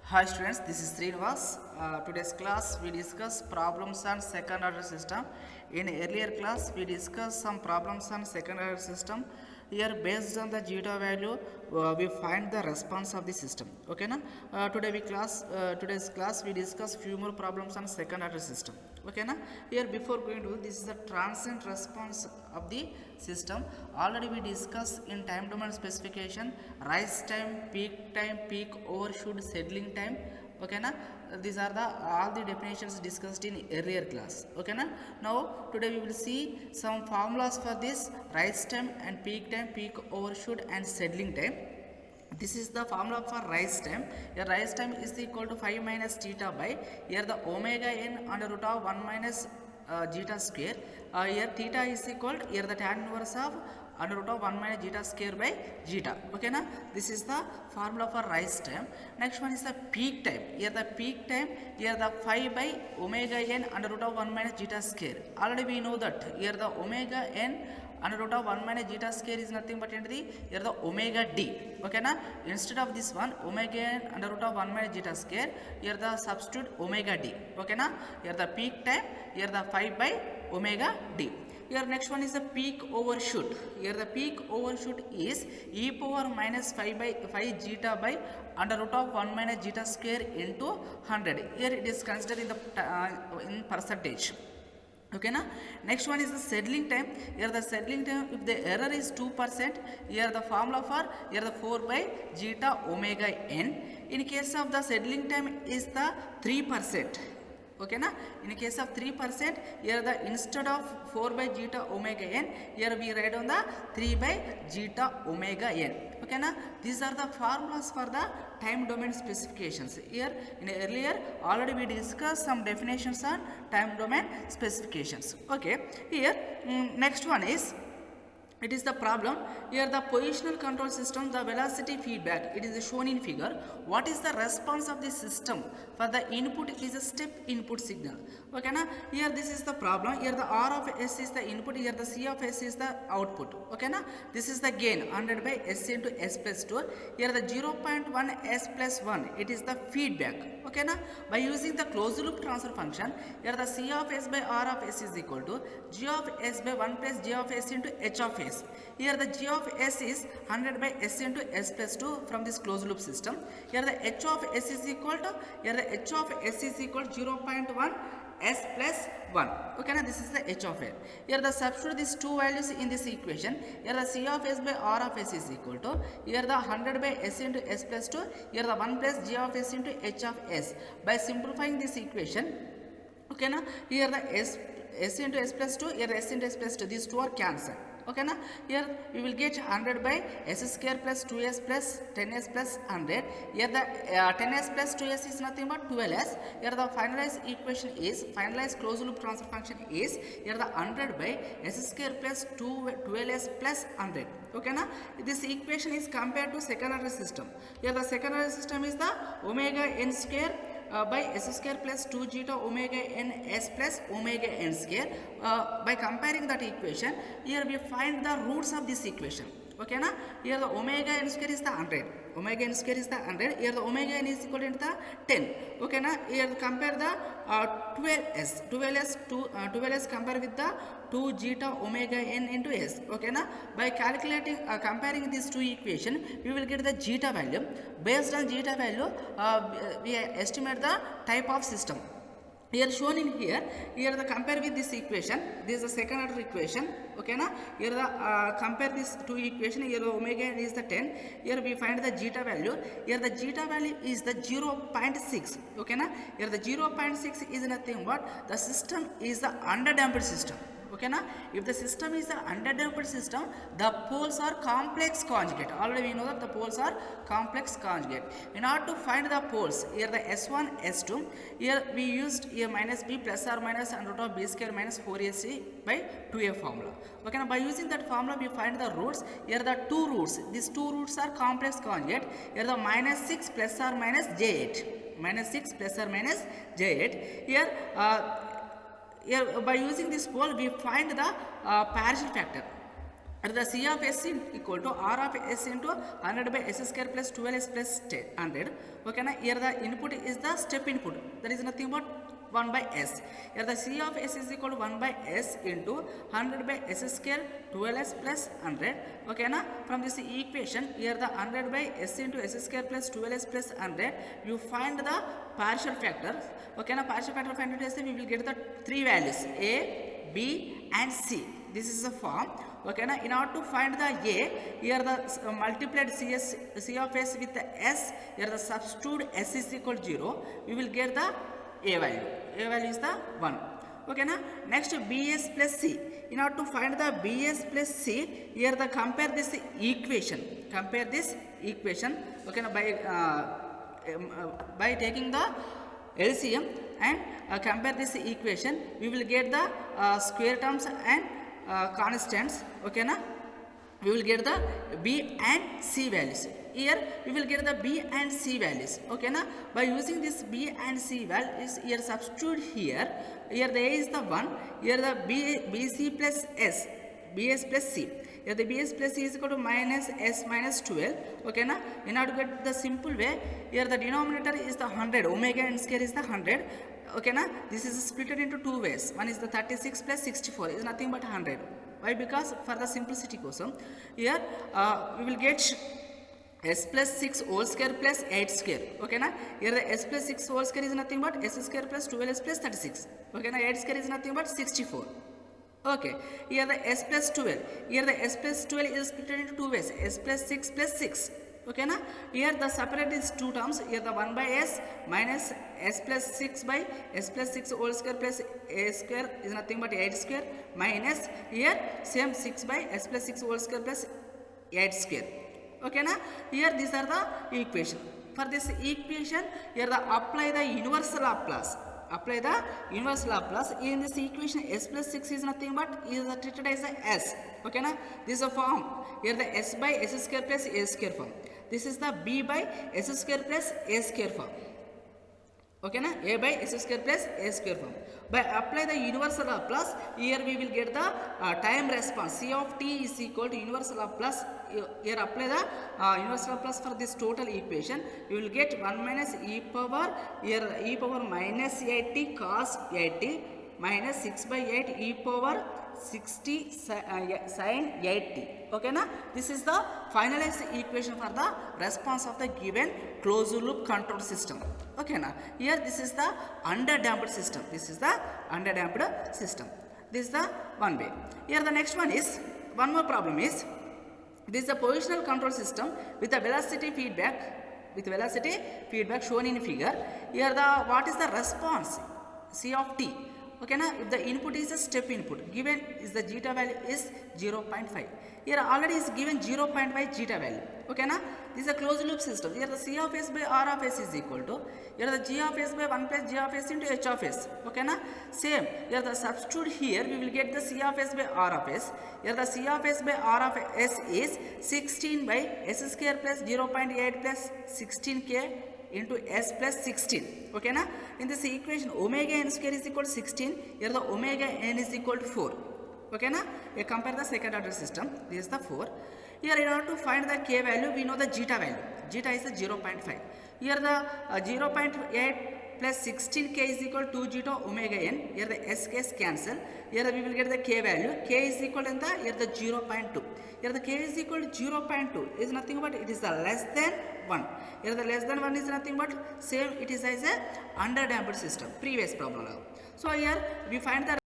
Hi students, this is Srinivas. Today's class we discuss problems on second order system. In earlier class we discussed some problems on second order system. Here based on the zeta value we find the response of the system. Okay na? Today's class we discuss few more problems on second order system. Okay na? Here before going to this is the transient response of the system. Already we discussed in time domain specification rise time, peak overshoot, settling time. Okay na? These are the all the definitions discussed in earlier class. Okay na? Now today we will see some formulas for this rise time, peak overshoot and settling time. This is the formula for rise time. Your rise time is equal to 5 minus theta by here the omega n under root of 1 minus zeta square. Here theta is equal to here the tan inverse of under root of 1 minus zeta square by zeta. Okay na? This is the formula for rise time. Next one is the peak time. Here the peak time, here the 5 by omega n under root of 1 minus zeta square. Already we know that here the omega n under root of 1 minus zeta square is nothing but here the omega d. Okay na? Instead of this one omega n under root of 1 minus zeta square, here the substitute omega d. Okay na? Here the peak time, here the 5 by omega d. Here next one is the peak overshoot. Here the peak overshoot is e power minus 5 by 5 zeta by under root of 1 minus zeta square into 100. Here it is considered in the in percentage. Okay na? Next one is the settling time. Here the settling time, if the error is 2%, here the formula for here the 4 by zeta omega n. In case of the settling time is the 3%. Okay na? In case of 3%, here the instead of 4 by zeta omega n, here we write on the 3 by zeta omega n. Okay na? These are the formulas for the time domain specifications. Here in earlier already we discussed some definitions on time domain specifications. Okay. Here next one is it is the problem. Here the positional control system, the velocity feedback, it is shown in figure. What is the response of the system for the input is a step input signal. Okay na? Here this is the problem. Here the R of S is the input, here the C of S is the output. Okay na? This is the gain 100 by S into S plus 2. Here the 0.1 S plus 1, it is the feedback. Okay na? By using the closed loop transfer function, here the C of S by R of S is equal to G of S by 1 plus G of S into H of S. Here the G of S is 100 by S into S plus 2 from this closed loop system. Here the H of S is equal to, here the H of S is equal to 0.1 S plus 1. Okay, now this is the H of S. Here the substitute these two values in this equation. Here the C of S by R of S is equal to, here the 100 by S into S plus 2, here the 1 plus G of S into H of S. By simplifying this equation, okay, now here the S into S plus 2, here S into S plus 2, these two are cancelled. Okay na? Here we will get 100 by S square plus 2S plus 10S plus 100. Here the 10S plus 2S is nothing but 12S. Here the finalized equation is, finalized closed loop transfer function is, here the 100 by S square plus 12S plus 100. Okay na? This equation is compared to second order system. Here the second order system is the omega n square by S square plus 2 zeta omega n S plus omega n square. By comparing that equation, here we find the roots of this equation. Okay na? Here the omega n square is the 100. Omega n square is the 100. Here the omega n is equal to the 10. Okay na? Here compare the 12s. 12s compare with the 2 zeta omega n into S. Okay na? By calculating, comparing these two equations, we will get the zeta value. Based on zeta value, we estimate the type of system. Here shown in here the compare with this equation. This is the second order equation. Okay na? Here the compare these two equation. Here the omega n is the 10. Here we find the zeta value. Here the zeta value is the 0.6. Okay na? Here the 0.6 is nothing but the system is the underdamped system. Okay na? If the system is the underdamped system, the poles are complex conjugate. Already we know that the poles are complex conjugate. In order to find the poles, here the S1, S2, here we used here minus B plus or minus under root of B square minus 4AC by 2A formula. Okay na? By using that formula, we find the roots. Here the two roots. These two roots are complex conjugate. Here the minus 6 plus or minus J8. Minus 6 plus or minus J8. Here by using this pole we find the partial factor. and the C of S equal to R of S into 100 by S square plus 12S plus 100. Okay, now here the input is the step input, that is nothing but 1 by S. Here the C of S is equal to 1 by S into 100 by S square 12S plus 100. Okay, now from this equation, here the 100 by S into S square plus 12S plus 100, you find the partial factor. Okay, now partial factor find it, we will get the three values A, B and C. This is the form. Okay, now in order to find the A, here the multiplied C of S with the S, here the substitute S is equal to 0, we will get the A value. A value is the 1. Okay, now next Bs plus C. In order to find the Bs plus C, here the compare this equation. Compare this equation. Okay, now by taking the LCM and compare this equation, we will get the square terms and constants. Okay, na we will get the B and C values. Here we will get the B and C values. Okay, na by using this B and C values, here substitute here. Here the A is the 1. Here the BC plus S, BS plus C. Here the BS plus C is equal to minus S minus 12. Okay, na in order to get the simple way, here the denominator is the 100. Omega n square is the 100. Okay, na this is split into two ways. One is the 36 plus 64 is nothing but 100. Why? Because for the simplicity kosam, here we will get S plus 6 whole square plus 8 square. Okay, na here the S plus 6 whole square is nothing but S square plus 12S plus 36. Okay, na 8 square is nothing but 64. Okay, here the S plus 12. Here the S plus 12 is split into two ways. S plus 6 plus 6. Okay, na here the separate is two terms. Here the 1 by S minus S plus 6 by S plus 6 whole square plus A square is nothing but 8 square minus here same 6 by S plus 6 whole square plus 8 square. Okay, na here these are the equation. For this equation, here the apply the universal Laplace. Apply the universal Laplace. In this equation, S plus 6 is nothing but is treated as a S. Okay, na this is a form. Here the S by S square plus A square form. This is the B by S square plus A square form. Okay, na A by S square plus A square form. By apply the universal Laplace, here we will get the time response. C of t is equal to universal Laplace. Here apply the universal Laplace for this total equation. You will get 1 minus e power, here e power minus 80 cos 80 minus 6 by 8 e power 60 sin 80. Okay, na this is the finalized equation for the response of the given closed loop control system. Okay, na here this is the underdamped system. This is the underdamped system. This is the one way. Here the next one is one more problem is this is a positional control system with a velocity feedback shown in figure. Here the what is the response C of t. Okay, na if the input is a step input, given is the zeta value is 0.5. Here already is given 0.5 zeta value. Okay, na this is a closed loop system. Here the C of S by R of S is equal to here the G of S by 1 plus G of S into H of S. Okay, na same here the substitute here we will get the C of S by R of S. Here the C of S by R of S is 16 by S square plus 0.8 plus 16k into S plus 16. Okay, na in this equation omega n square is equal to 16. Here the omega n is equal to 4. Okay, na compare the second order system. This is the 4. Here in order to find the k value, we know the zeta value. Zeta is the 0.5. Here the 0.8 plus 16k is equal to 2 zeta omega n. Here the s case cancel. Here we will get the k value. K is equal to here the 0.2. Here the k is equal to 0.2 is nothing but it is the less than 1. Here the less than 1 is nothing but same it is as a underdamped system. Previous problem. So here we find the